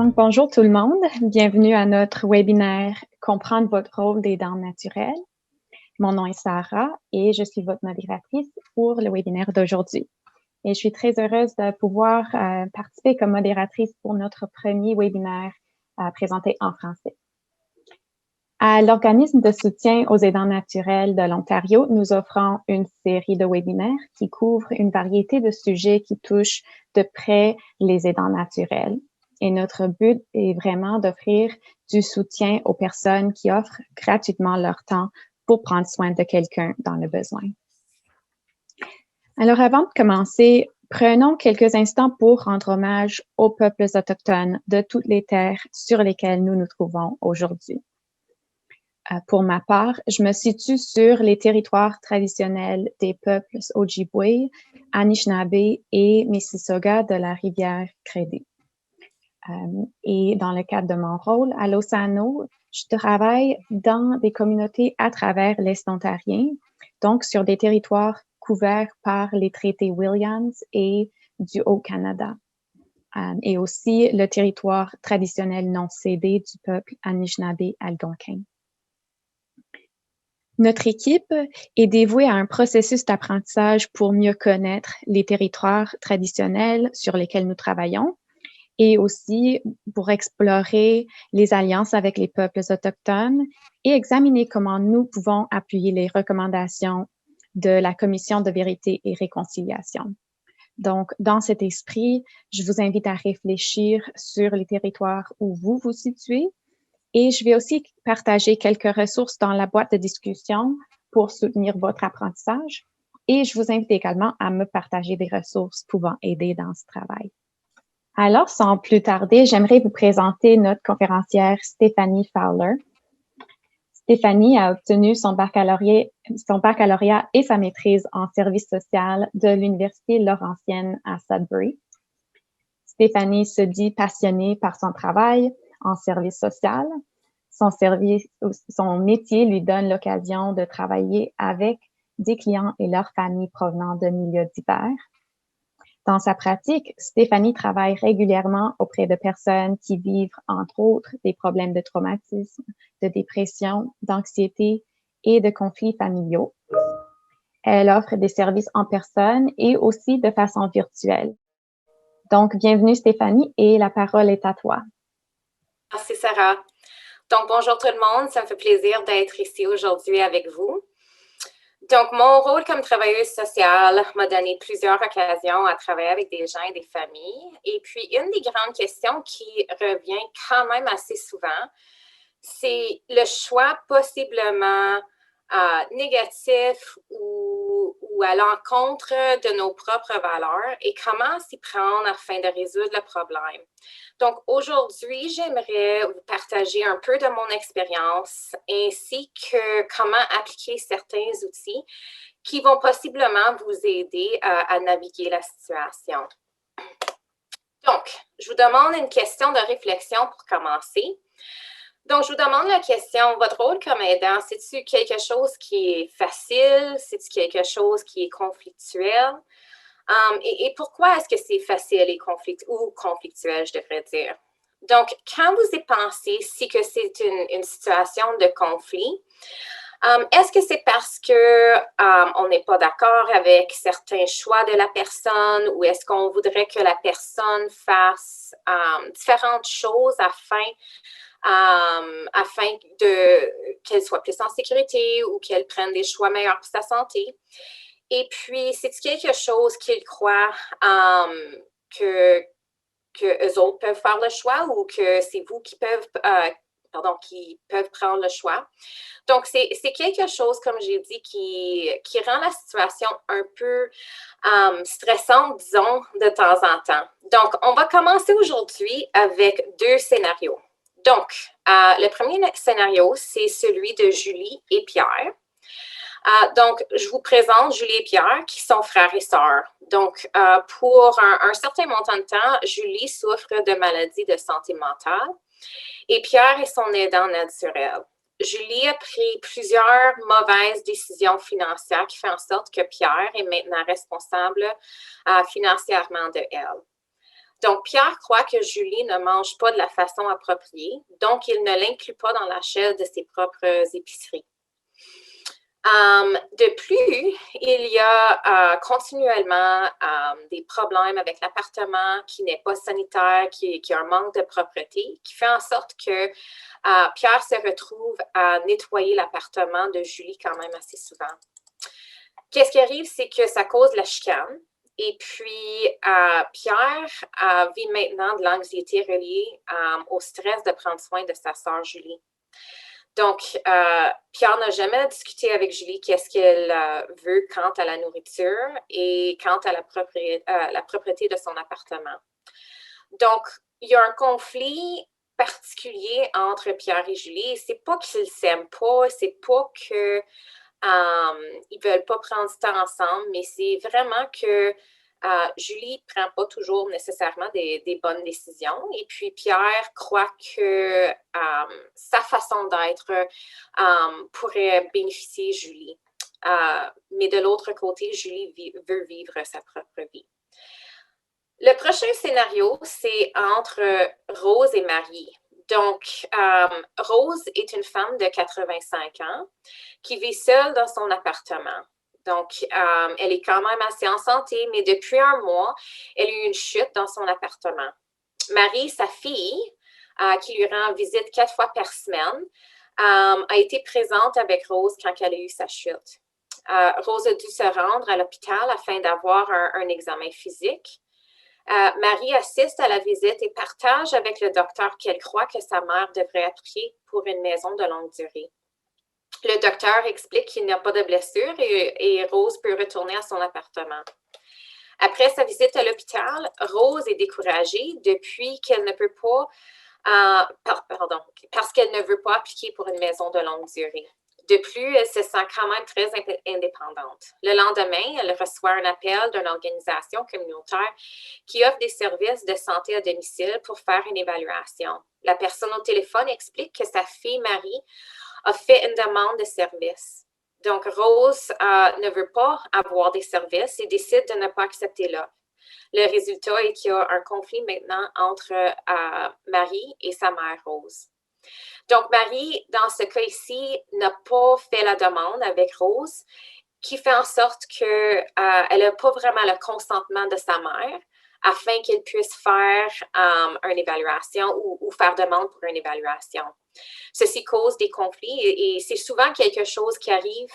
Donc, bonjour tout le monde. Bienvenue à notre webinaire Comprendre votre rôle des dents naturelles. Mon nom est Sarah et je suis votre modératrice pour le webinaire d'aujourd'hui. Et je suis très heureuse de pouvoir participer comme modératrice pour notre premier webinaire présenté en français. À l'Organisme de soutien aux aidants naturels de l'Ontario, nous offrons une série de webinaires qui couvrent une variété de sujets qui touchent de près les aidants naturels. Et notre but est vraiment d'offrir du soutien aux personnes qui offrent gratuitement leur temps pour prendre soin de quelqu'un dans le besoin. Alors, avant de commencer, prenons quelques instants pour rendre hommage aux peuples autochtones de toutes les terres sur lesquelles nous nous trouvons aujourd'hui. Pour ma part, je me situe sur les territoires traditionnels des peuples Ojibwe, Anishinaabe et Mississauga de la rivière Credit. Et dans le cadre de mon rôle à l'Ocano, je travaille dans des communautés à travers l'Est ontarien, donc sur des territoires couverts par les traités Williams et du Haut-Canada, et aussi le territoire traditionnel non cédé du peuple Anishinaabe-Algonquin. Notre équipe est dévouée à un processus d'apprentissage pour mieux connaître les territoires traditionnels sur lesquels nous travaillons et aussi pour explorer les alliances avec les peuples autochtones et examiner comment nous pouvons appuyer les recommandations de la Commission de vérité et réconciliation. Donc, dans cet esprit, je vous invite à réfléchir sur les territoires où vous vous situez. Et je vais aussi partager quelques ressources dans la boîte de discussion pour soutenir votre apprentissage. Et je vous invite également à me partager des ressources pouvant aider dans ce travail. Alors, sans plus tarder, j'aimerais vous présenter notre conférencière Stéphanie Fowler. Stéphanie a obtenu son baccalauréat et sa maîtrise en service social de l'Université Laurentienne à Sudbury. Stéphanie se dit passionnée par son travail en service social. Son métier lui donne l'occasion de travailler avec des clients et leurs familles provenant de milieux divers. Dans sa pratique, Stéphanie travaille régulièrement auprès de personnes qui vivent, entre autres, des problèmes de traumatisme, de dépression, d'anxiété et de conflits familiaux. Elle offre des services en personne et aussi de façon virtuelle. Donc, bienvenue Stéphanie et la parole est à toi. Merci Sarah. Donc, bonjour tout le monde, ça me fait plaisir d'être ici aujourd'hui avec vous. Donc, mon rôle comme travailleuse sociale m'a donné plusieurs occasions à travailler avec des gens et des familles. Et puis, une des grandes questions qui revient quand même assez souvent, c'est le choix possiblement négatif ou à l'encontre de nos propres valeurs et comment s'y prendre afin de résoudre le problème. Donc, aujourd'hui, j'aimerais vous partager un peu de mon expérience ainsi que comment appliquer certains outils qui vont possiblement vous aider à naviguer la situation. Donc, je vous demande une question de réflexion pour commencer. Donc, je vous demande la question, votre rôle comme aidant, c'est-tu quelque chose qui est facile? C'est-tu quelque chose qui est conflictuel? Et pourquoi est-ce que c'est facile et conflictuel, je devrais dire? Donc, quand vous y pensez, si que c'est une situation de conflit, est-ce que c'est parce qu'on n'est pas d'accord avec certains choix de la personne ou est-ce qu'on voudrait que la personne fasse différentes choses afin qu'elle soit plus en sécurité ou qu'elle prenne des choix meilleurs pour sa santé? Et puis, c'est-tu quelque chose qu'ils croient que eux autres peuvent faire le choix ou que c'est vous qui peuvent prendre le choix? Donc, c'est quelque chose, comme j'ai dit, qui rend la situation un peu stressante, disons, de temps en temps. Donc, on va commencer aujourd'hui avec deux scénarios. Donc, le premier scénario, c'est celui de Julie et Pierre. Donc, je vous présente Julie et Pierre, qui sont frères et sœurs. Donc, pour un certain montant de temps, Julie souffre de maladies de santé mentale et Pierre est son aidant naturel. Julie a pris plusieurs mauvaises décisions financières qui font en sorte que Pierre est maintenant responsable financièrement de elle. Donc, Pierre croit que Julie ne mange pas de la façon appropriée, donc il ne l'inclut pas dans l'achat de ses propres épiceries. De plus, il y a continuellement des problèmes avec l'appartement qui n'est pas sanitaire, qui a un manque de propreté, qui fait en sorte que Pierre se retrouve à nettoyer l'appartement de Julie quand même assez souvent. Qu'est-ce qui arrive, c'est que ça cause la chicane. Et puis, Pierre vit maintenant de l'anxiété reliée au stress de prendre soin de sa sœur Julie. Donc, Pierre n'a jamais discuté avec Julie qu'est-ce qu'elle veut quant à la nourriture et quant à la propreté de son appartement. Donc, il y a un conflit particulier entre Pierre et Julie. C'est pas qu'ils s'aiment pas, c'est pas que ils veulent pas prendre du temps ensemble, mais c'est vraiment que Julie ne prend pas toujours nécessairement des bonnes décisions. Et puis, Pierre croit que sa façon d'être pourrait bénéficier Julie. Mais de l'autre côté, Julie veut vivre sa propre vie. Le prochain scénario, c'est entre Rose et Marie. Donc, Rose est une femme de 85 ans qui vit seule dans son appartement. Donc, elle est quand même assez en santé, mais depuis un mois, elle a eu une chute dans son appartement. Marie, sa fille, qui lui rend visite 4 fois par semaine, a été présente avec Rose quand elle a eu sa chute. Rose a dû se rendre à l'hôpital afin d'avoir un examen physique. Marie assiste à la visite et partage avec le docteur qu'elle croit que sa mère devrait appliquer pour une maison de longue durée. Le docteur explique qu'il n'y a pas de blessure et Rose peut retourner à son appartement. Après sa visite à l'hôpital, Rose est découragée depuis qu'elle ne peut pas, parce qu'elle ne veut pas appliquer pour une maison de longue durée. De plus, elle se sent quand même très indépendante. Le lendemain, elle reçoit un appel d'une organisation communautaire qui offre des services de santé à domicile pour faire une évaluation. La personne au téléphone explique que sa fille Marie a fait une demande de service. Donc, Rose ne veut pas avoir des services et décide de ne pas accepter l'offre. Le résultat est qu'il y a un conflit maintenant entre Marie et sa mère Rose. Donc, Marie, dans ce cas ici, n'a pas fait la demande avec Rose, qui fait en sorte qu'elle n'a pas vraiment le consentement de sa mère afin qu'elle puisse faire une évaluation ou faire demande pour une évaluation. Ceci cause des conflits et c'est souvent quelque chose qui arrive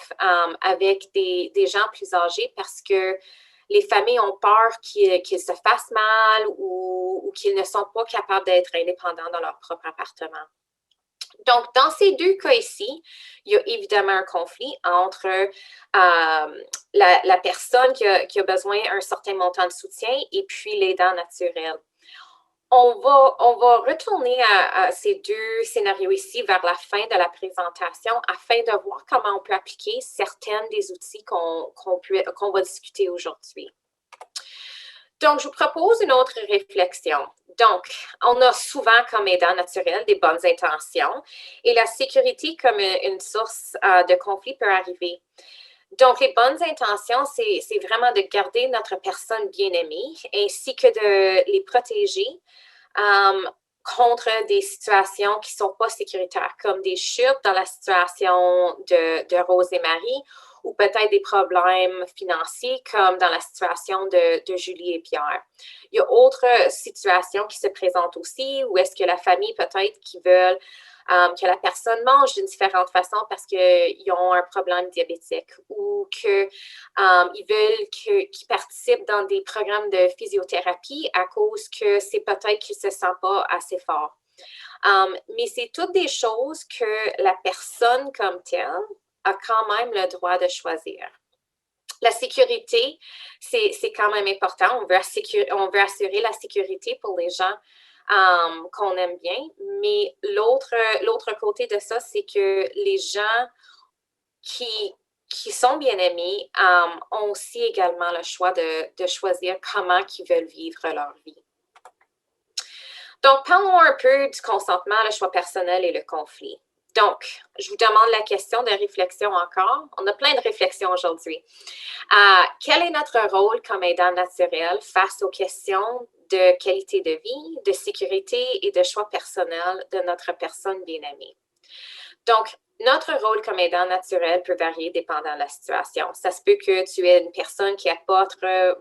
avec des gens plus âgés parce que les familles ont peur qu'ils se fassent mal ou qu'ils ne sont pas capables d'être indépendants dans leur propre appartement. Donc, dans ces deux cas ici, il y a évidemment un conflit entre la personne qui a besoin d'un certain montant de soutien et puis l'aidant naturel. On va retourner à ces deux scénarios ici vers la fin de la présentation afin de voir comment on peut appliquer certains des outils qu'on va discuter aujourd'hui. Donc, je vous propose une autre réflexion. Donc, on a souvent comme aidant naturel des bonnes intentions et la sécurité comme une source de conflit peut arriver. Donc, les bonnes intentions, c'est vraiment de garder notre personne bien-aimée ainsi que de les protéger contre des situations qui ne sont pas sécuritaires, comme des chutes dans la situation de Rose et Marie ou peut-être des problèmes financiers comme dans la situation de Julie et Pierre. Il y a d'autres situations qui se présentent aussi où est-ce que la famille peut-être qui veulent que la personne mange d'une différente façon parce qu'ils ont un problème diabétique ou qu'ils veulent qu'ils participent dans des programmes de physiothérapie à cause que c'est peut-être qu'ils ne se sentent pas assez forts. Mais c'est toutes des choses que la personne comme telle a quand même le droit de choisir. La sécurité, c'est quand même important. On veut assurer la sécurité pour les gens qu'on aime bien. Mais l'autre côté de ça, c'est que les gens qui sont bien aimés ont aussi également le choix de choisir comment ils veulent vivre leur vie. Donc, parlons un peu du consentement, le choix personnel et le conflit. Donc, je vous demande la question de réflexion encore. On a plein de réflexions aujourd'hui. Quel est notre rôle comme aidant naturel face aux questions de qualité de vie, de sécurité et de choix personnels de notre personne bien-aimée. Donc, notre rôle comme aidant naturel peut varier dépendant de la situation. Ça se peut que tu es une personne qui apporte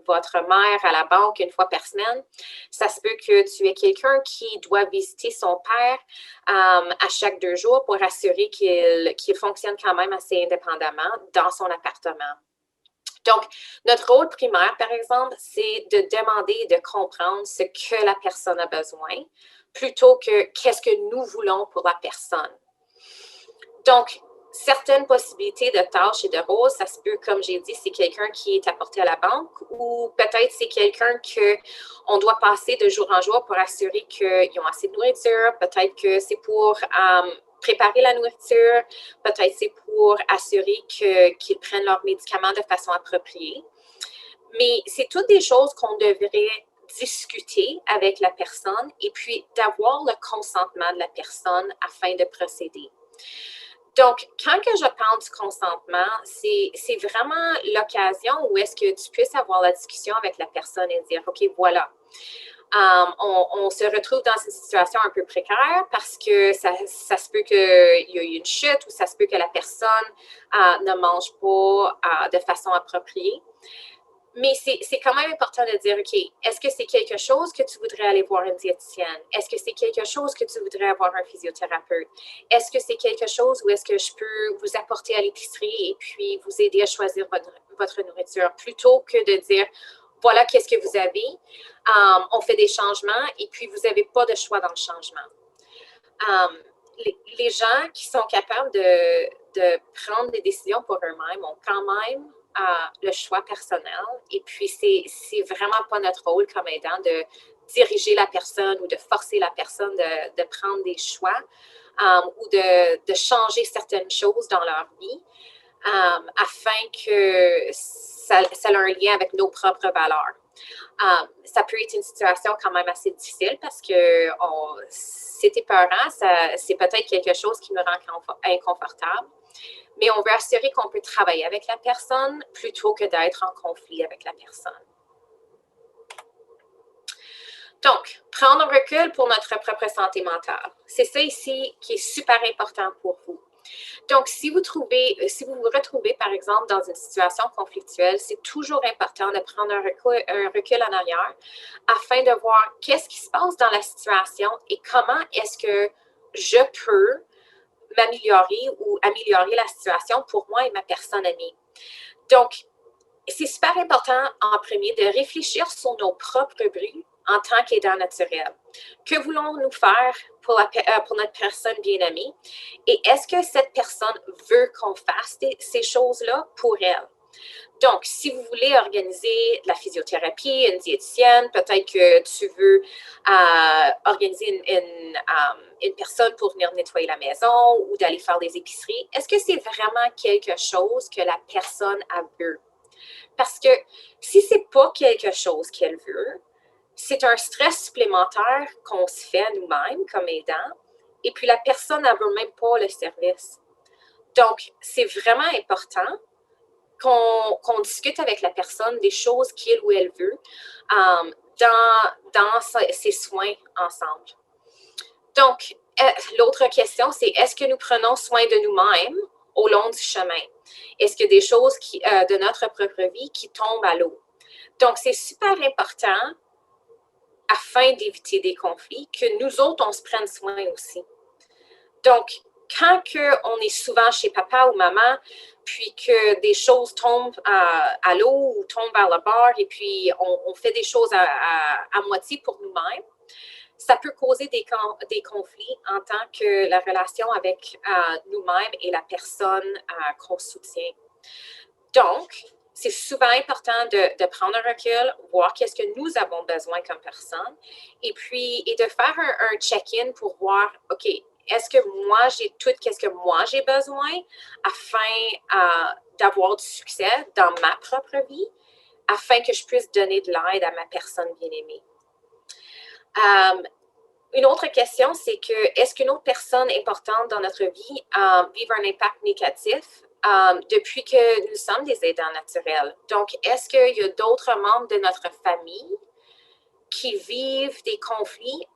votre mère à la banque une fois par semaine. Ça se peut que tu es quelqu'un qui doit visiter son père à chaque 2 jours pour assurer qu'il fonctionne quand même assez indépendamment dans son appartement. Donc, notre rôle primaire, par exemple, c'est de demander et de comprendre ce que la personne a besoin plutôt que qu'est-ce que nous voulons pour la personne. Donc, certaines possibilités de tâches et de rôles, ça se peut, comme j'ai dit, c'est quelqu'un qui est apporté à la banque ou peut-être c'est quelqu'un qu'on doit passer de jour en jour pour assurer qu'ils ont assez de nourriture, peut-être que c'est pour préparer la nourriture, peut-être c'est pour assurer qu'ils prennent leurs médicaments de façon appropriée. Mais c'est toutes des choses qu'on devrait discuter avec la personne et puis d'avoir le consentement de la personne afin de procéder. Donc, quand que je parle du consentement, c'est vraiment l'occasion où est-ce que tu puisses avoir la discussion avec la personne et dire, OK, voilà, on se retrouve dans une situation un peu précaire parce que ça se peut qu'il y ait une chute ou ça se peut que la personne ne mange pas de façon appropriée. Mais c'est quand même important de dire, OK, est-ce que c'est quelque chose que tu voudrais aller voir une diététicienne? Est-ce que c'est quelque chose que tu voudrais avoir un physiothérapeute? Est-ce que c'est quelque chose où est-ce que je peux vous apporter à l'épicerie et puis vous aider à choisir votre nourriture plutôt que de dire, voilà qu'est-ce que vous avez, on fait des changements et puis vous n'avez pas de choix dans le changement. Les gens qui sont capables de prendre des décisions pour eux-mêmes ont quand même le choix personnel. Et puis, c'est vraiment pas notre rôle comme aidant de diriger la personne ou de forcer la personne de prendre des choix ou de changer certaines choses dans leur vie afin que ça ait un lien avec nos propres valeurs. Ça peut être une situation quand même assez difficile parce que c'est épeurant, c'est peut-être quelque chose qui me rend inconfortable. Mais on veut assurer qu'on peut travailler avec la personne plutôt que d'être en conflit avec la personne. Donc, prendre un recul pour notre propre santé mentale. C'est ça ici qui est super important pour vous. Donc, si vous vous retrouvez, par exemple, dans une situation conflictuelle, c'est toujours important de prendre un recul en arrière afin de voir qu'est-ce qui se passe dans la situation et comment est-ce que je peux m'améliorer ou améliorer la situation pour moi et ma personne amie. Donc, c'est super important en premier de réfléchir sur nos propres bruits en tant qu'aidant naturel. Que voulons-nous faire pour notre personne bien-aimée? Et est-ce que cette personne veut qu'on fasse ces choses-là pour elle? Donc, si vous voulez organiser de la physiothérapie, une diététicienne, peut-être que tu veux organiser une personne pour venir nettoyer la maison ou d'aller faire des épiceries, est-ce que c'est vraiment quelque chose que la personne veut? Parce que si ce n'est pas quelque chose qu'elle veut, c'est un stress supplémentaire qu'on se fait à nous-mêmes comme aidants, et puis la personne ne veut même pas le service. Donc, c'est vraiment important qu'on discute avec la personne des choses qu'il ou elle veut dans ses soins ensemble. Donc, l'autre question, c'est est-ce que nous prenons soin de nous-mêmes au long du chemin? Est-ce qu'il y a des choses de notre propre vie qui tombent à l'eau? Donc, c'est super important afin d'éviter des conflits que nous autres, on se prenne soin aussi. Donc, quand on est souvent chez papa ou maman, puis que des choses tombent à l'eau ou tombent vers le bord et puis on fait des choses à moitié pour nous-mêmes, ça peut causer des conflits en tant que la relation avec nous-mêmes et la personne qu'on soutient. Donc, c'est souvent important de prendre un recul, voir qu'est-ce que nous avons besoin comme personne et de faire un check-in pour voir, OK, est-ce que moi, j'ai tout ce que moi, j'ai besoin afin d'avoir du succès dans ma propre vie, afin que je puisse donner de l'aide à ma personne bien-aimée? Une autre question, c'est que est-ce qu'une autre personne importante dans notre vie vive un impact négatif depuis que nous sommes des aidants naturels? Donc, est-ce qu'il y a d'autres membres de notre famille qui vivent des conflits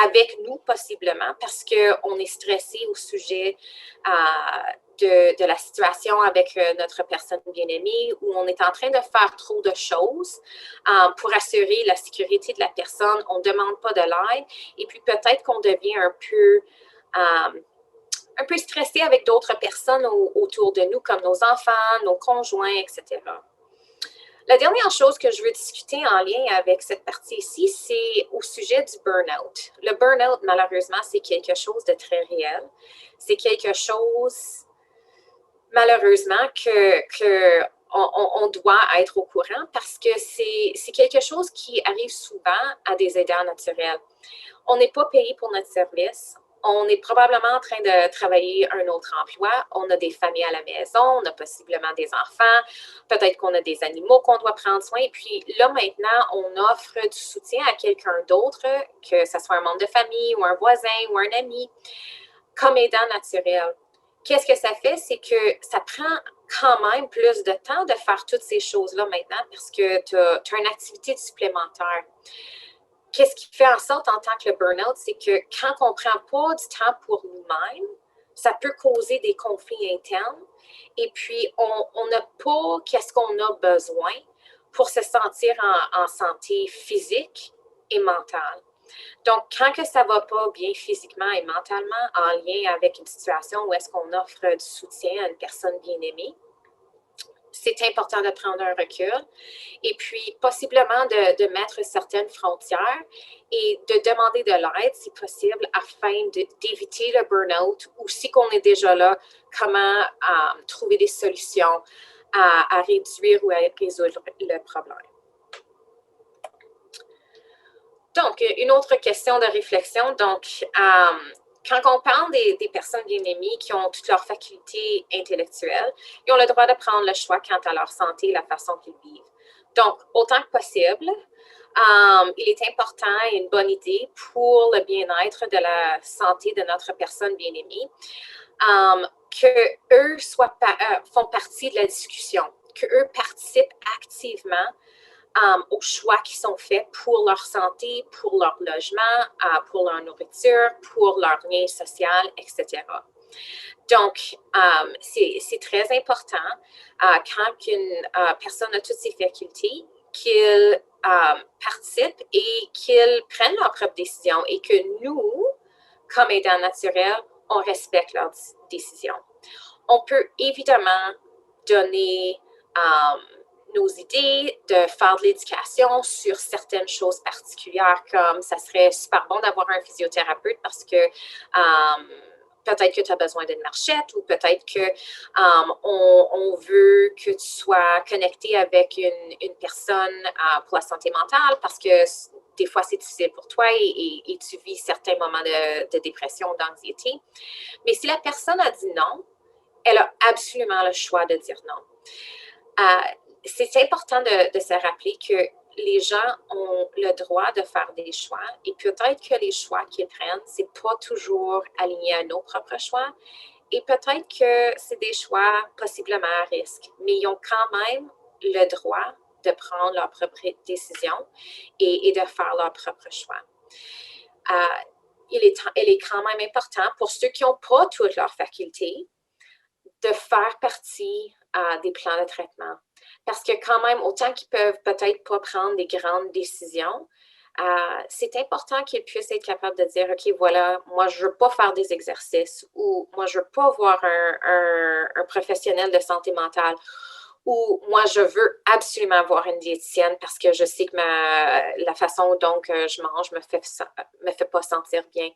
avec nous possiblement parce qu'on est stressé au sujet de la situation avec notre personne bien-aimée ou on est en train de faire trop de choses pour assurer la sécurité de la personne. On ne demande pas de l'aide et puis peut-être qu'on devient un peu stressé avec d'autres personnes autour de nous, comme nos enfants, nos conjoints, etc. La dernière chose que je veux discuter en lien avec cette partie-ci, c'est au sujet du burn-out. Le burn-out, malheureusement, c'est quelque chose de très réel. C'est quelque chose, malheureusement, qu'on doit être au courant parce que c'est quelque chose qui arrive souvent à des aidants naturels. On n'est pas payé pour notre service. On est probablement en train de travailler un autre emploi. On a des familles à la maison, on a possiblement des enfants, peut-être qu'on a des animaux qu'on doit prendre soin. Et puis là, maintenant, on offre du soutien à quelqu'un d'autre, que ce soit un membre de famille ou un voisin ou un ami, comme aidant naturel. Qu'est-ce que ça fait? C'est que ça prend quand même plus de temps de faire toutes ces choses-là maintenant parce que tu as une activité supplémentaire. Qu'est-ce qui fait en sorte en tant que le burn-out, c'est que quand on ne prend pas du temps pour nous-mêmes, ça peut causer des conflits internes et puis on n'a pas qu'est-ce qu'on a besoin pour se sentir en santé physique et mentale. Donc, quand que ça ne va pas bien physiquement et mentalement en lien avec une situation où est-ce qu'on offre du soutien à une personne bien-aimée, c'est important de prendre un recul et puis possiblement de mettre certaines frontières et de demander de l'aide si possible afin d'éviter le burn-out ou si on est déjà là, comment trouver des solutions à réduire ou à résoudre le problème. Donc, une autre question de réflexion. Donc, quand on parle des personnes bien-aimées qui ont toutes leurs facultés intellectuelles, ils ont le droit de prendre le choix quant à leur santé et la façon qu'ils vivent. Donc, autant que possible, il est important et une bonne idée pour le bien-être de la santé de notre personne bien-aimée qu'eux font partie de la discussion, qu'eux participent activement aux choix qui sont faits pour leur santé, pour leur logement, pour leur nourriture, pour leur lien social, etc. Donc, c'est très important quand une personne a toutes ses facultés qu'ils participent et qu'ils prennent leurs propres décisions et que nous, comme aidants naturels, on respecte leurs décisions. On peut évidemment donner nos idées, de faire de l'éducation sur certaines choses particulières, comme ça serait super bon d'avoir un physiothérapeute parce que peut-être que tu as besoin d'une marchette ou peut-être qu'on veut que tu sois connecté avec une personne pour la santé mentale parce que des fois, c'est difficile pour toi et tu vis certains moments de dépression, d'anxiété. Mais si la personne a dit non, elle a absolument le choix de dire non. C'est important de se rappeler que les gens ont le droit de faire des choix et peut-être que les choix qu'ils prennent, ce n'est pas toujours aligné à nos propres choix et peut-être que c'est des choix possiblement à risque, mais ils ont quand même le droit de prendre leurs propres décisions et de faire leurs propres choix. Il est quand même important pour ceux qui n'ont pas toutes leurs facultés de faire partie des plans de traitement. Parce que quand même, autant qu'ils peuvent peut-être pas prendre des grandes décisions, c'est important qu'ils puissent être capables de dire, OK, voilà, moi, je ne veux pas faire des exercices ou moi, je ne veux pas voir un professionnel de santé mentale ou moi, je veux absolument voir une diététicienne parce que je sais que la façon dont je mange me fait pas sentir bien.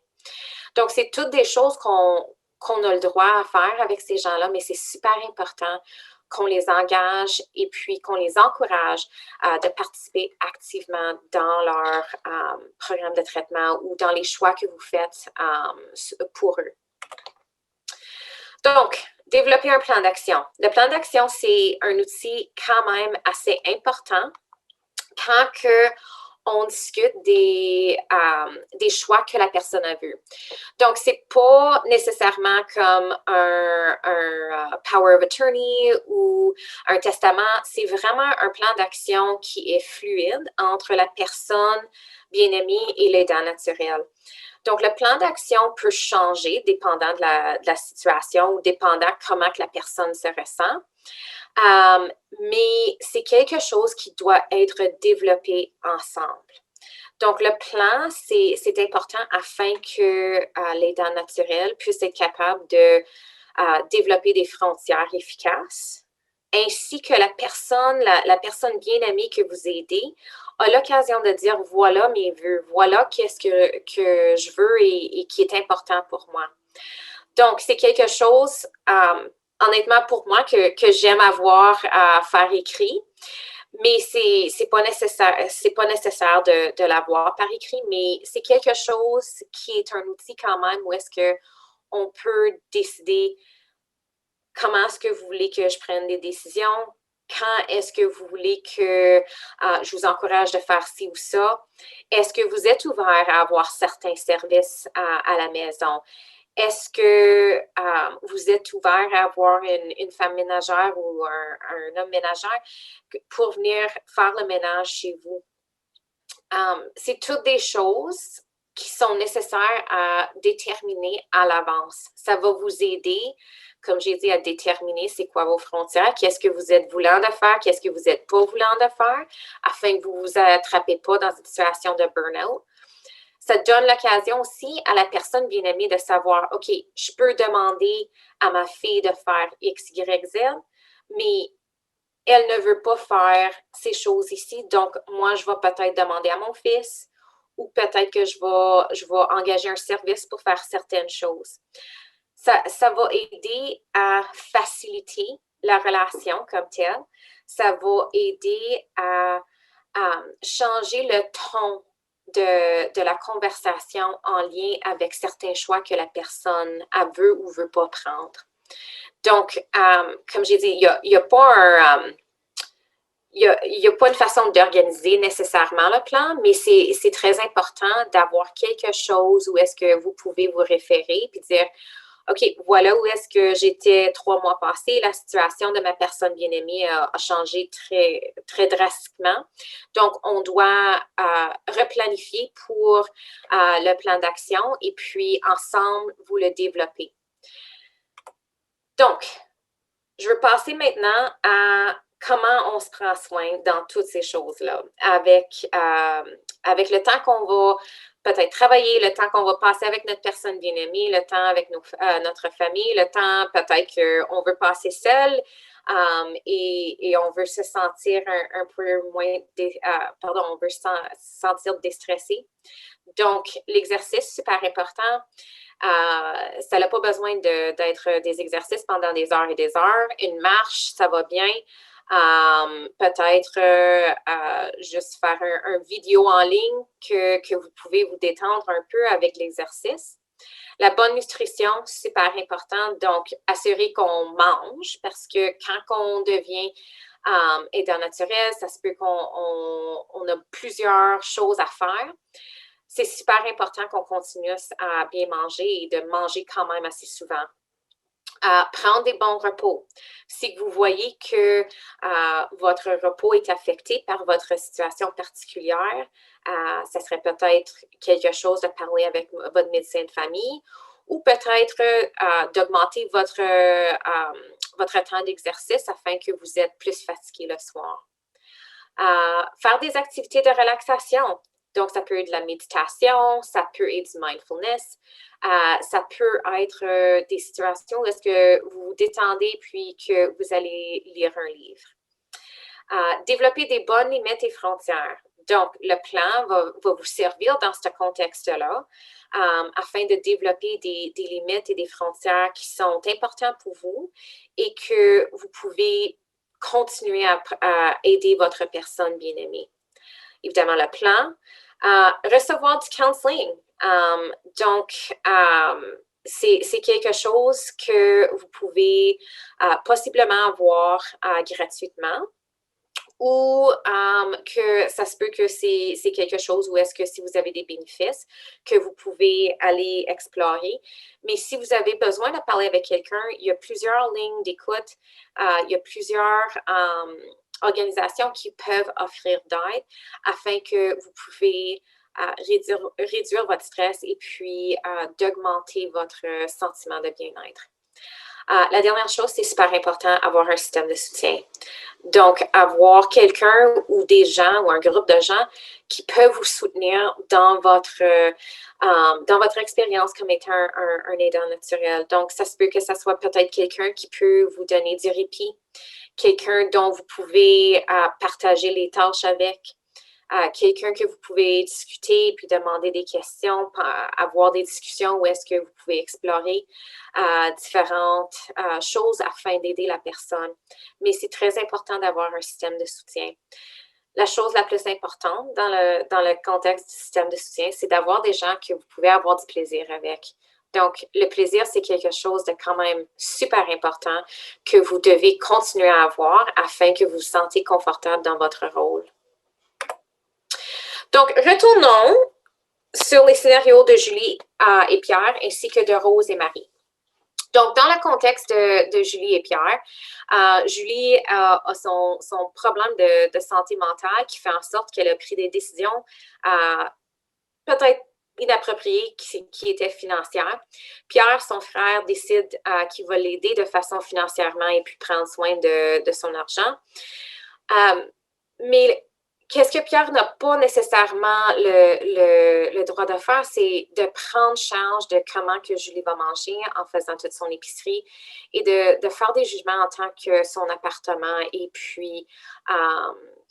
Donc, c'est toutes des choses qu'on a le droit à faire avec ces gens-là, mais c'est super important qu'on les engage et puis qu'on les encourage de participer activement dans leur programme de traitement ou dans les choix que vous faites pour eux. Donc, développer un plan d'action. Le plan d'action, c'est un outil quand même assez important quand on discute des choix que la personne a vus. Donc, c'est pas nécessairement comme un power of attorney ou un testament, c'est vraiment un plan d'action qui est fluide entre la personne bien-aimée et l'aidant naturel. Donc, le plan d'action peut changer dépendant de la situation ou dépendant comment que la personne se ressent. Mais c'est quelque chose qui doit être développé ensemble. Donc, le plan, c'est important afin que l'aidant naturel puisse être capable de développer des frontières efficaces, ainsi que la personne bien aimée que vous aidez a l'occasion de dire, voilà mes vœux, voilà qu'est-ce que je veux et qui est important pour moi. Donc, c'est quelque chose, honnêtement, pour moi, que j'aime avoir à faire écrit. Mais c'est pas nécessaire de l'avoir par écrit, mais c'est quelque chose qui est un outil quand même où est-ce que on peut décider comment est-ce que vous voulez que je prenne des décisions, quand est-ce que vous voulez que je vous encourage de faire ci ou ça, est-ce que vous êtes ouvert à avoir certains services à la maison? Est-ce que vous êtes ouvert à avoir une femme ménagère ou un homme ménagère pour venir faire le ménage chez vous? C'est toutes des choses qui sont nécessaires à déterminer à l'avance. Ça va vous aider, comme j'ai dit, à déterminer c'est quoi vos frontières, qu'est-ce que vous êtes voulant de faire, qu'est-ce que vous n'êtes pas voulant de faire, afin que vous ne vous attrapez pas dans une situation de burn-out. Ça donne l'occasion aussi à la personne bien-aimée de savoir, OK, je peux demander à ma fille de faire X, Y, Z, mais elle ne veut pas faire ces choses ici, donc moi, je vais peut-être demander à mon fils ou peut-être que je vais engager un service pour faire certaines choses. Ça va aider à faciliter la relation comme telle. Ça va aider à changer le ton de la conversation en lien avec certains choix que la personne veut ou veut pas prendre. Donc, comme j'ai dit, il n'y a pas un... il n'y a pas une façon d'organiser nécessairement le plan, mais c'est très important d'avoir quelque chose où est-ce que vous pouvez vous référer puis dire, OK, voilà où est-ce que j'étais 3 mois passés. La situation de ma personne bien-aimée a changé très, très drastiquement. Donc, on doit replanifier pour le plan d'action et puis ensemble, vous le développer. Donc, je veux passer maintenant à comment on se prend soin dans toutes ces choses-là, avec le temps qu'on va peut-être travailler, le temps qu'on va passer avec notre personne bien-aimée, le temps avec notre famille, le temps peut-être qu'on veut passer seul et on veut se sentir un peu moins, on veut se sentir déstressé. Donc, l'exercice, super important. Ça n'a pas besoin d'être des exercices pendant des heures et des heures. Une marche, ça va bien. Peut-être juste faire un vidéo en ligne que vous pouvez vous détendre un peu avec l'exercice. La bonne nutrition, super important. Donc, assurer qu'on mange parce que quand on devient aidant naturel, ça se peut qu'on a plusieurs choses à faire. C'est super important qu'on continue à bien manger et de manger quand même assez souvent. Prendre des bons repos. Si vous voyez que votre repos est affecté par votre situation particulière, ça serait peut-être quelque chose de parler avec votre médecin de famille ou peut-être d'augmenter votre temps d'exercice afin que vous êtes plus fatigué le soir. Faire des activités de relaxation. Donc, ça peut être de la méditation, ça peut être du mindfulness, ça peut être des situations où est-ce que vous vous détendez puis que vous allez lire un livre. Développer des bonnes limites et frontières. Donc, le plan va vous servir dans ce contexte-là afin de développer des limites et des frontières qui sont importantes pour vous et que vous pouvez continuer à aider votre personne bien-aimée. Évidemment, le plan. Recevoir du counseling. Donc, c'est quelque chose que vous pouvez possiblement avoir gratuitement ou que ça se peut que c'est quelque chose où est-ce que si vous avez des bénéfices, que vous pouvez aller explorer. Mais si vous avez besoin de parler avec quelqu'un, il y a plusieurs lignes d'écoute, il y a plusieurs organisations qui peuvent offrir d'aide afin que vous pouvez réduire votre stress et puis d'augmenter votre sentiment de bien-être. La dernière chose, c'est super important, avoir un système de soutien. Donc, avoir quelqu'un ou des gens ou un groupe de gens qui peuvent vous soutenir dans votre expérience comme étant un aidant naturel. Donc, ça se peut que ça soit peut-être quelqu'un qui peut vous donner du répit, quelqu'un dont vous pouvez partager les tâches avec, quelqu'un que vous pouvez discuter puis demander des questions, avoir des discussions où est-ce que vous pouvez explorer différentes choses afin d'aider la personne. Mais c'est très important d'avoir un système de soutien. La chose la plus importante dans le contexte du système de soutien, c'est d'avoir des gens que vous pouvez avoir du plaisir avec. Donc, le plaisir, c'est quelque chose de quand même super important que vous devez continuer à avoir afin que vous vous sentiez confortable dans votre rôle. Donc, retournons sur les scénarios de Julie et Pierre, ainsi que de Rose et Marie. Donc, dans le contexte de Julie et Pierre, Julie a son problème de santé mentale qui fait en sorte qu'elle a pris des décisions peut-être inappropriées qui étaient financières. Pierre, son frère, décide qu'il va l'aider de façon financièrement et puis prendre soin de son argent. Mais qu'est-ce que Pierre n'a pas nécessairement le droit de faire, c'est de prendre charge de comment que Julie va manger en faisant toute son épicerie et de faire des jugements en tant que son appartement et puis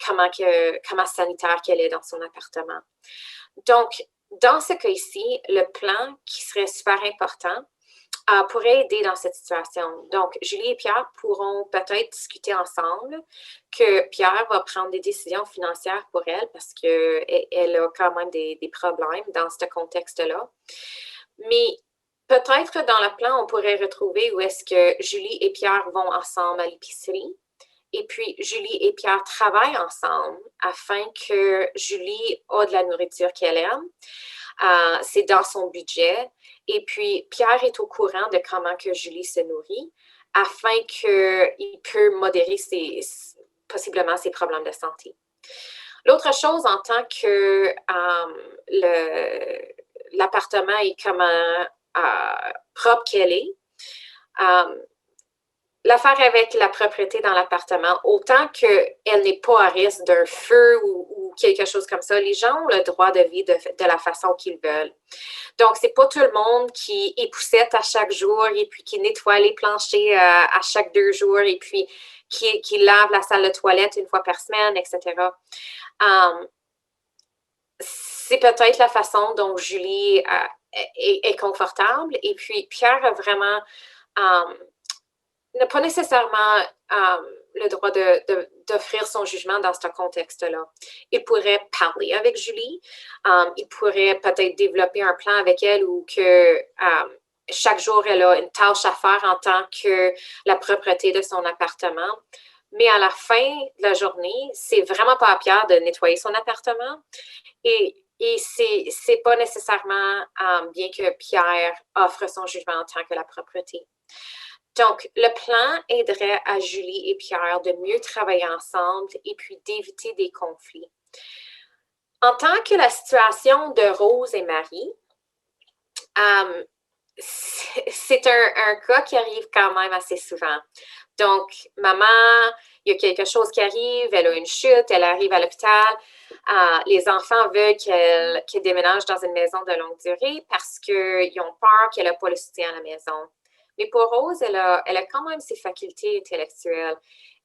comment sanitaire qu'elle est dans son appartement. Donc, dans ce cas-ci, le plan qui serait super important pourrait aider dans cette situation. Donc, Julie et Pierre pourront peut-être discuter ensemble que Pierre va prendre des décisions financières pour elle parce qu'elle a quand même des problèmes dans ce contexte-là. Mais peut-être dans le plan, on pourrait retrouver où est-ce que Julie et Pierre vont ensemble à l'épicerie. Et puis, Julie et Pierre travaillent ensemble afin que Julie ait de la nourriture qu'elle aime. C'est dans son budget. Et puis, Pierre est au courant de comment que Julie se nourrit afin qu'il puisse modérer possiblement ses problèmes de santé. L'autre chose, en tant que l'appartement est comment propre qu'elle est, l'affaire avec la propriété dans l'appartement, autant qu'elle n'est pas à risque d'un feu ou quelque chose comme ça, les gens ont le droit de vivre de la façon qu'ils veulent. Donc, c'est pas tout le monde qui époussette à chaque jour et puis qui nettoie les planchers à chaque 2 jours et puis qui lave la salle de toilette une fois par semaine, etc. C'est peut-être la façon dont Julie est confortable et puis Pierre a vraiment n'a pas nécessairement le droit d'offrir son jugement dans ce contexte-là. Il pourrait parler avec Julie, il pourrait peut-être développer un plan avec elle où que chaque jour, elle a une tâche à faire en tant que la propreté de son appartement. Mais à la fin de la journée, c'est vraiment pas à Pierre de nettoyer son appartement. Et c'est pas nécessairement bien que Pierre offre son jugement en tant que la propreté. Donc, le plan aiderait à Julie et Pierre de mieux travailler ensemble et puis d'éviter des conflits. En tant que la situation de Rose et Marie, c'est un cas qui arrive quand même assez souvent. Donc, maman, il y a quelque chose qui arrive, elle a une chute, elle arrive à l'hôpital. Les enfants veulent qu'elle déménage dans une maison de longue durée parce qu'ils ont peur qu'elle n'a pas le soutien à la maison. Mais pour Rose, elle a quand même ses facultés intellectuelles.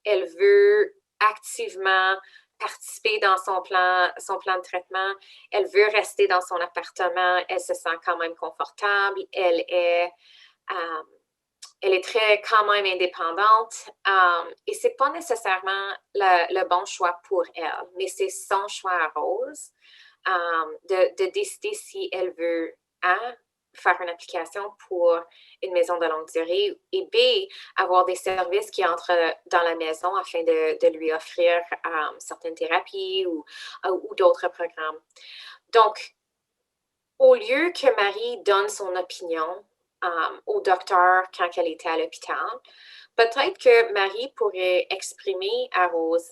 Elle veut activement participer dans son plan de traitement. Elle veut rester dans son appartement. Elle se sent quand même confortable. Elle est très quand même indépendante. Et ce n'est pas nécessairement le bon choix pour elle, mais c'est son choix à Rose de décider si elle veut faire une application pour une maison de longue durée et B, avoir des services qui entrent dans la maison afin de lui offrir certaines thérapies ou d'autres programmes. Donc, au lieu que Marie donne son opinion au docteur quand elle était à l'hôpital, peut-être que Marie pourrait exprimer à Rose,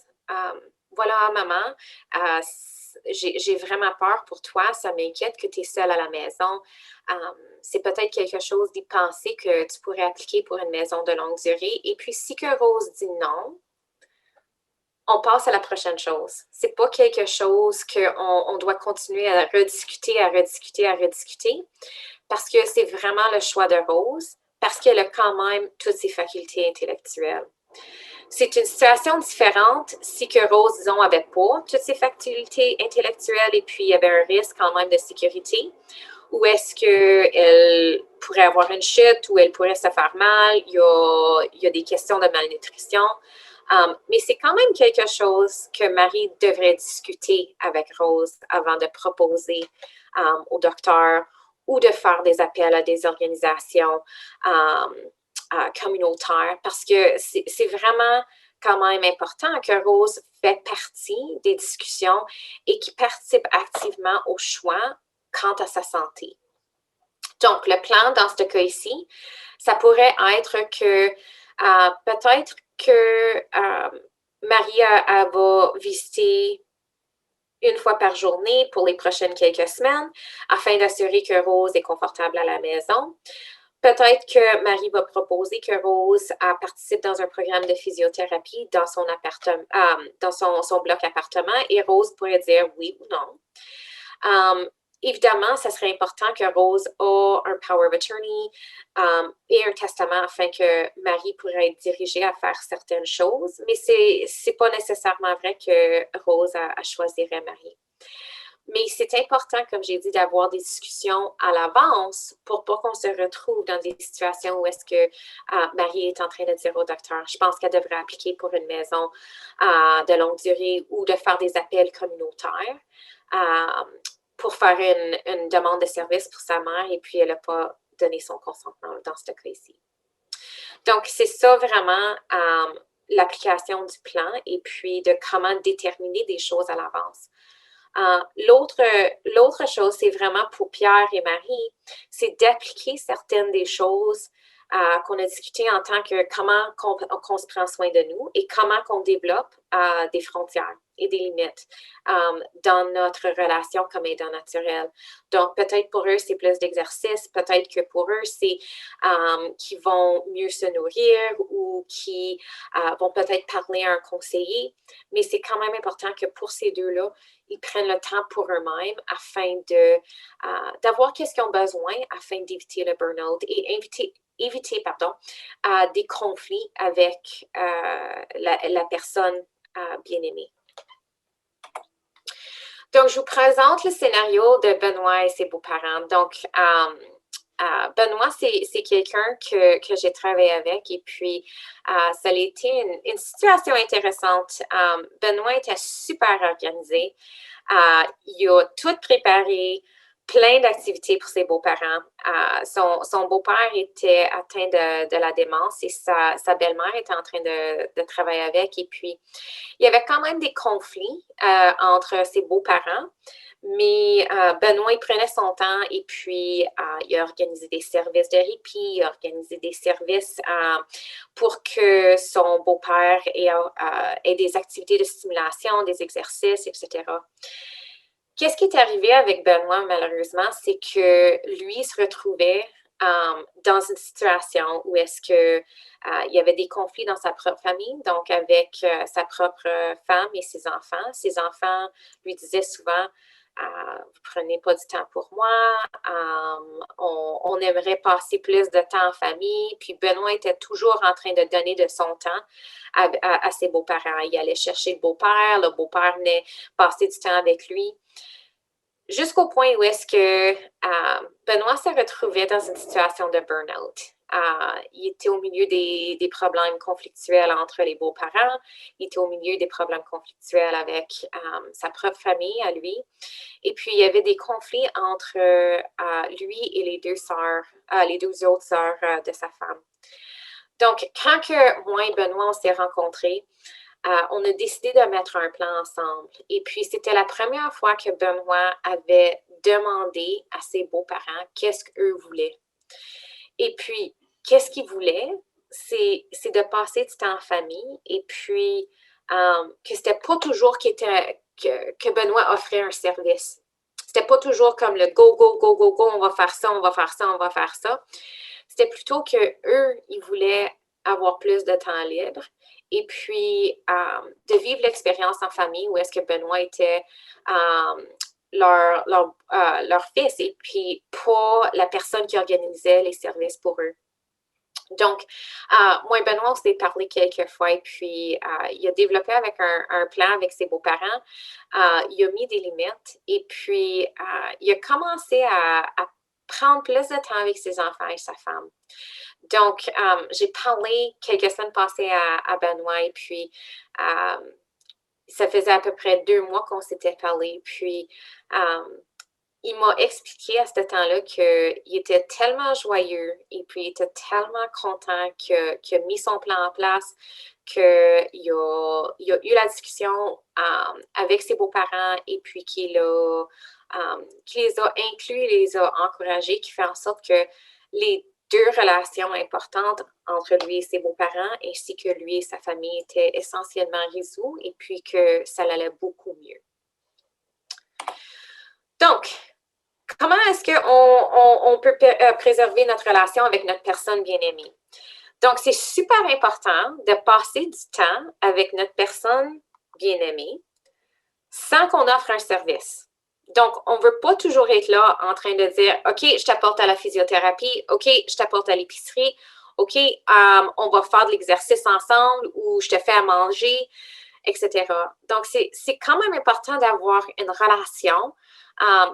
voilà, maman, j'ai vraiment peur pour toi, ça m'inquiète que tu es seule à la maison. C'est peut-être quelque chose d'y penser que tu pourrais appliquer pour une maison de longue durée. Et puis, si que Rose dit non, on passe à la prochaine chose. C'est pas quelque chose qu'on doit continuer à rediscuter, parce que c'est vraiment le choix de Rose, parce qu'elle a quand même toutes ses facultés intellectuelles. C'est une situation différente si que Rose, disons, avait pas toutes ses facultés intellectuelles et puis il y avait un risque quand même de sécurité, ou est-ce qu'elle pourrait avoir une chute, ou elle pourrait se faire mal, il y a des questions de malnutrition. Mais c'est quand même quelque chose que Marie devrait discuter avec Rose avant de proposer au docteur ou de faire des appels à des organisations communautaires, parce que c'est vraiment quand même important que Rose fait partie des discussions et qui participe activement au choix quant à sa santé. Donc, le plan dans ce cas ici, ça pourrait être que peut-être que Marie va visiter une fois par journée pour les prochaines quelques semaines afin d'assurer que Rose est confortable à la maison. Peut-être que Marie va proposer que Rose participe dans un programme de physiothérapie dans son appartement, dans son bloc appartement, et Rose pourrait dire oui ou non. Évidemment, ça serait important que Rose ait un power of attorney et un testament afin que Marie pourrait être dirigée à faire certaines choses, mais c'est pas nécessairement vrai que Rose choisirait Marie. Mais c'est important, comme j'ai dit, d'avoir des discussions à l'avance pour pas qu'on se retrouve dans des situations où est-ce que Marie est en train de dire au docteur, je pense qu'elle devrait appliquer pour une maison de longue durée ou de faire des appels communautaires pour faire une demande de service pour sa mère et puis elle n'a pas donné son consentement dans ce cas ici. Donc, c'est ça vraiment l'application du plan et puis de comment déterminer des choses à l'avance. L'autre chose, c'est vraiment pour Pierre et Marie, c'est d'appliquer certaines des choses qu'on a discutées en tant que comment qu'on se prend soin de nous et comment qu'on développe des frontières et des limites dans notre relation comme aidant naturel. Donc, peut-être pour eux, c'est plus d'exercice, peut-être que pour eux, c'est qu'ils vont mieux se nourrir ou qui vont peut-être parler à un conseiller, mais c'est quand même important que pour ces deux-là, ils prennent le temps pour eux-mêmes afin d'avoir qu'est-ce qu'ils ont besoin afin d'éviter le burn-out et éviter des conflits avec la personne bien-aimée. Donc, je vous présente le scénario de Benoît et ses beaux-parents. Donc, Benoît, c'est quelqu'un que j'ai travaillé avec et puis ça a été une situation intéressante. Benoît était super organisé. Il a tout préparé, plein d'activités pour ses beaux-parents. Son beau-père était atteint de la démence et sa belle-mère était en train de travailler avec. Et puis, il y avait quand même des conflits entre ses beaux-parents. Mais Benoît, il prenait son temps et puis il a organisé des services de répit, il a organisé des services pour que son beau-père ait des activités de stimulation, des exercices, etc. Qu'est-ce qui est arrivé avec Benoît, malheureusement, c'est que lui, il se retrouvait dans une situation où est-ce que il y avait des conflits dans sa propre famille, donc avec sa propre femme et ses enfants. Ses enfants lui disaient souvent vous prenez pas du temps pour moi, on aimerait passer plus de temps en famille. Puis Benoît était toujours en train de donner de son temps à ses beaux-parents. Il allait chercher le beau-père venait passer du temps avec lui. Jusqu'au point où est-ce que Benoît se retrouvait dans une situation de burn-out. Il était au milieu des problèmes conflictuels entre les beaux-parents. Il était au milieu des problèmes conflictuels avec sa propre famille à lui. Et puis, il y avait des conflits entre lui et les deux autres sœurs de sa femme. Donc, quand que moi et Benoît, on s'est rencontrés, on a décidé de mettre un plan ensemble. Et puis, c'était la première fois que Benoît avait demandé à ses beaux-parents qu'est-ce qu'eux voulaient. Et puis, qu'est-ce qu'ils voulaient? C'est de passer du temps en famille et puis que c'était pas toujours que Benoît offrait un service. C'était pas toujours comme le go, go, go, go, go, on va faire ça, on va faire ça, on va faire ça. C'était plutôt que eux, ils voulaient avoir plus de temps libre et puis de vivre l'expérience en famille où est-ce que Benoît était leur fils et puis pas la personne qui organisait les services pour eux. Donc, moi et Benoît, on s'est parlé quelques fois et puis il a développé avec un plan avec ses beaux-parents. Il a mis des limites et puis il a commencé à prendre plus de temps avec ses enfants et sa femme. Donc, j'ai parlé quelques semaines passées à Benoît et puis ça faisait à peu près 2 mois qu'on s'était parlé. Puis, il m'a expliqué à ce temps-là qu'il était tellement joyeux et puis il était tellement content qu'il a mis son plan en place, qu'il a eu la discussion avec ses beaux-parents et puis qu'il les a inclus, les a encouragés, qui fait en sorte que les deux relations importantes entre lui et ses beaux-parents, ainsi que lui et sa famille, étaient essentiellement résolues et puis que ça allait beaucoup mieux. Donc, comment est-ce qu'on peut préserver notre relation avec notre personne bien-aimée? Donc, c'est super important de passer du temps avec notre personne bien-aimée sans qu'on offre un service. Donc, on ne veut pas toujours être là en train de dire « OK, je t'apporte à la physiothérapie, OK, je t'apporte à l'épicerie, OK, on va faire de l'exercice ensemble ou je te fais à manger, etc. » Donc, c'est quand même important d'avoir une relation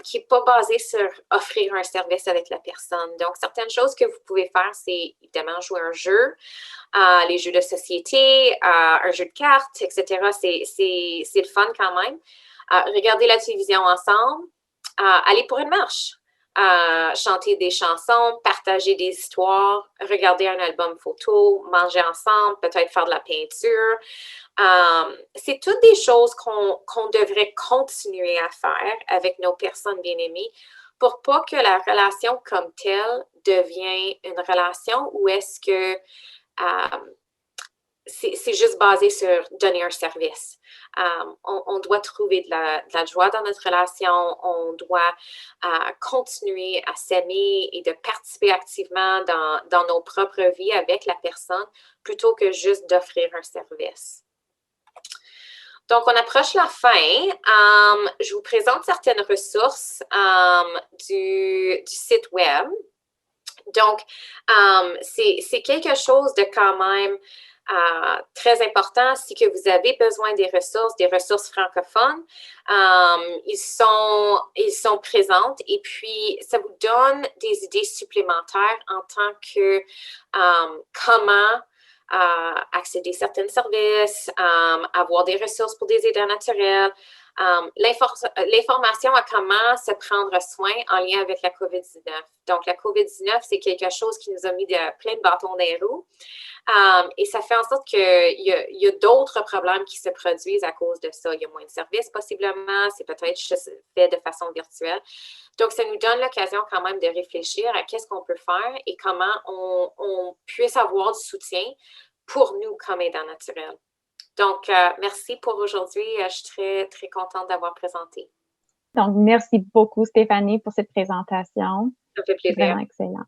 qui n'est pas basée sur offrir un service avec la personne. Donc, certaines choses que vous pouvez faire, c'est évidemment jouer un jeu, les jeux de société, un jeu de cartes, etc. C'est le fun quand même. Regarder la télévision ensemble, aller pour une marche, chanter des chansons, partager des histoires, regarder un album photo, manger ensemble, peut-être faire de la peinture. C'est toutes des choses qu'on devrait continuer à faire avec nos personnes bien-aimées pour pas que la relation comme telle devienne une relation où est-ce que c'est juste basé sur donner un service. On doit trouver de la joie dans notre relation, on doit continuer à s'aimer et de participer activement dans nos propres vies avec la personne plutôt que juste d'offrir un service. Donc, on approche la fin. Je vous présente certaines ressources du site web. Donc, c'est quelque chose de quand même très important. Si que vous avez besoin des ressources francophones, ils sont présentes et puis ça vous donne des idées supplémentaires en tant que comment accéder à certains services, avoir des ressources pour des aidants naturels, l'information à comment se prendre soin en lien avec la COVID-19. Donc, la COVID-19, c'est quelque chose qui nous a mis plein de bâtons dans les roues. Et ça fait en sorte qu'il y a d'autres problèmes qui se produisent à cause de ça. Il y a moins de services possiblement, c'est peut-être fait de façon virtuelle. Donc, ça nous donne l'occasion quand même de réfléchir à qu'est-ce qu'on peut faire et comment on puisse avoir du soutien pour nous comme aidants naturels. Donc, merci pour aujourd'hui. Je suis très, très contente d'avoir présenté. Donc, merci beaucoup, Stéphanie, pour cette présentation. Ça fait plaisir. Vraiment excellent.